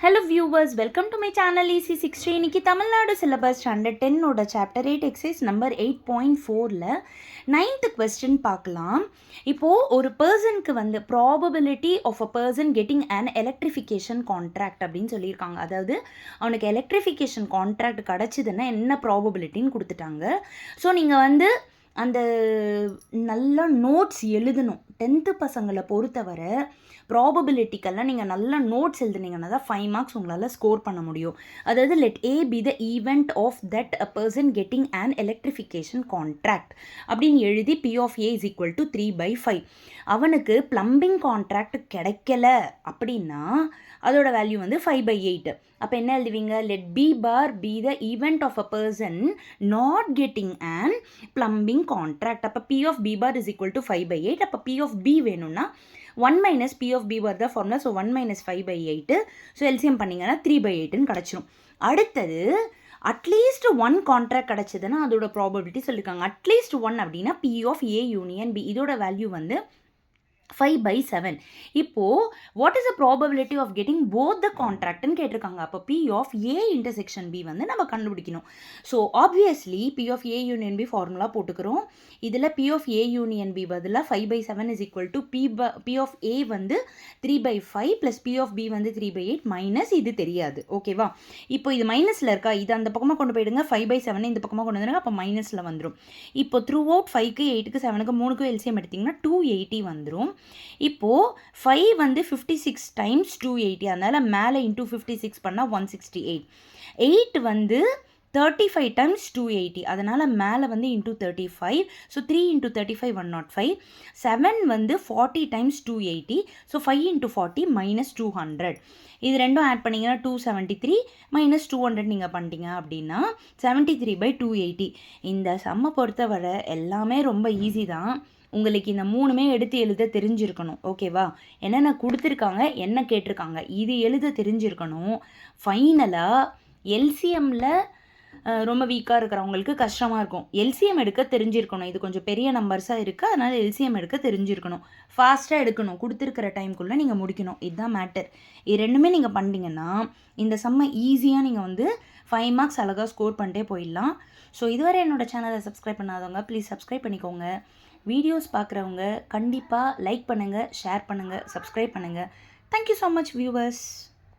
Hello viewers, welcome to my channel EC60. இன்னைக்கு Tamil Nadu syllabus standard 10 ஓட chapter 8 exercise number 8.4ல 9th question பார்க்கலாம். இப்போது ஒரு பர்சனுக்கு வந்து probability of a person getting an electrification contract அப்படின்னு சொல்லியிருக்காங்க. அதாவது அவனுக்கு எலக்ட்ரிஃபிகேஷன் கான்ட்ராக்ட் கிடச்சிதுன்னா என்ன ப்ராபபிலிட்டின்னு கொடுத்துட்டாங்க. ஸோ நீங்கள் வந்து அந்த நல்ல நோட்ஸ் எழுதணும். 10th பசங்களை பொறுத்தவரை ப்ராபபிலிட்டிக்கெல்லாம் நீங்கள் நல்ல நோட்ஸ் எழுதுனீங்கன்னா தான் 5 மார்க்ஸ் உங்களால் ஸ்கோர் பண்ண முடியும். அதாவது let A B the event of that a person getting an electrification contract அப்படின்னு எழுதி P of A is equal to 3/5. அவனுக்கு ப்ளம்பிங் கான்ட்ராக்ட் கிடைக்கல அப்படின்னா அதோட வேல்யூ வந்து 5/8. அப்போ என்ன எழுதுவீங்க? Let B bar be the event of a person not getting and plumbing contract. அப்போ P of B bar is equal to 5/8. அப்போ பி ஆஃப் பி வேணும்னா 1 minus P of B வருத formula. So 1 minus 5/8. So LCM பண்ணிங்கன்னா 3/8ன்னு கிடச்சிரும். அடுத்தது at least 1 contract கிடச்சிதுன்னா அதோட ப்ராபபிலிட்டி சொல்லியிருக்காங்க. அட்லீஸ்ட் 1 அப்படின்னா P of A union B, இதோட வேல்யூ வந்து 5/7. இப்போது what is the probability of getting both the கான்ட்ராக்ட்னு கேட்டிருக்காங்க. அப்போ P of A intersection B வந்து நம்ம கண்டுபிடிக்கணும். So obviously P of A union B formula போட்டுக்கிறோம். இதில் P of A union B பதிலாக 5/7 is equal to P of A வந்து 3/5 ப்ளஸ் பி ஆஃப் பி வந்து 3/8 மைனஸ் இது தெரியாது. ஓகேவா? இப்போ இது மைனஸில் இருக்கா, இது அந்த பக்கமாக கொண்டு போயிடுங்க. 5/7 இந்த பக்கமாக கொண்டு வந்துடுங்க. அப்போ மைனஸில் வந்துடும். இப்போ த்ரூ அவுட் 5க்கு 8க்கு 7க்கு 3க்கு எல்சிஎம் எடுத்திங்கன்னா 280 வந்துடும். இப்போது 5 வந்து 56 டைம்ஸ் 280, அதனால் மேலே இன்டூ 56 பண்ணால் 168. 8 வந்து 35 டைம்ஸ் 280, அதனால் மேலே வந்து இன்டூ 35. So 3 into 35 105. 7 வந்து 40 டைம்ஸ் 280. So 5 into 40 minus 200. இது ரெண்டும் ஆட் பண்ணிங்கன்னா 273 மைனஸ் 200 நீங்கள் பண்ணிட்டீங்க அப்படின்னா 73/280. இந்த சம்மை பொறுத்தவரை எல்லாமே ரொம்ப ஈஸி தான். உங்களுக்கு இந்த 3மே எடுத்து எழுத தெரிஞ்சிருக்கணும். ஓகேவா? என்னென்ன கொடுத்துருக்காங்க, என்ன கேட்டிருக்காங்க, இது எழுத தெரிஞ்சிருக்கணும். ஃபைனலாக எல்சிஎம்மில் ரொம்ப வீக்காக இருக்கிறவங்களுக்கு கஷ்டமாக இருக்கும். எல்சிஎம் எடுக்க தெரிஞ்சிருக்கணும். இது கொஞ்சம் பெரிய நம்பர்ஸாக இருக்குது, அதனால் எல்சிஎம் எடுக்க தெரிஞ்சிருக்கணும். ஃபாஸ்ட்டாக எடுக்கணும். கொடுத்துருக்கிற டைமுக்குள்ளே நீங்கள் முடிக்கணும். இதுதான் மேட்டர். இது ரெண்டுமே நீங்கள் பண்ணிட்டீங்கன்னா இந்த சம்மை ஈஸியாக நீங்கள் வந்து 5 மார்க்ஸ் அழகாக ஸ்கோர் பண்ணிட்டே போயிடலாம். ஸோ இதுவரை என்னோடய சேனலை சப்ஸ்கிரைப் பண்ணாதவங்க ப்ளீஸ் சப்ஸ்கிரைப் பண்ணிக்கோங்க. வீடியோஸ் பார்க்குறவங்க கண்டிப்பாக லைக் பண்ணுங்கள், ஷேர் பண்ணுங்கள், சப்ஸ்கிரைப் பண்ணுங்கள். Thank you so much viewers.